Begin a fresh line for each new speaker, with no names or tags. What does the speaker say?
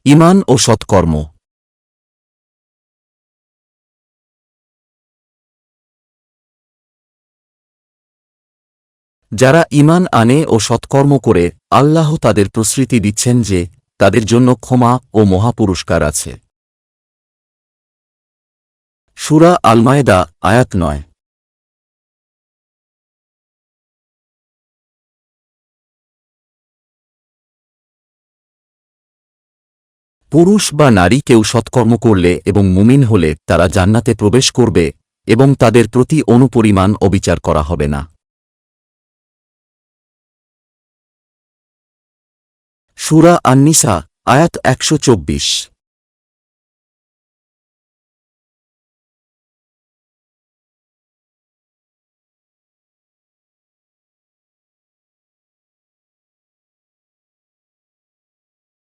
ঈমান ও সৎকর্ম। যারা ঈমান আনে ও সৎকর্ম করে, আল্লাহ তাদের প্রতিশ্রুতি দিচ্ছেন যে তাদের জন্য ক্ষমা ও মহাপুরস্কার আছে। সূরা আল-মায়েদা আয়াত ৯। পুরুষ বা নারী কেউ সৎকর্ম করলে এবং মুমিন হলে তারা জান্নাতে প্রবেশ করবে এবং তাদের প্রতি অনুপরিমাণ অবিচার করা হবে না। সূরা আন-নিসা আয়াত ১২৪।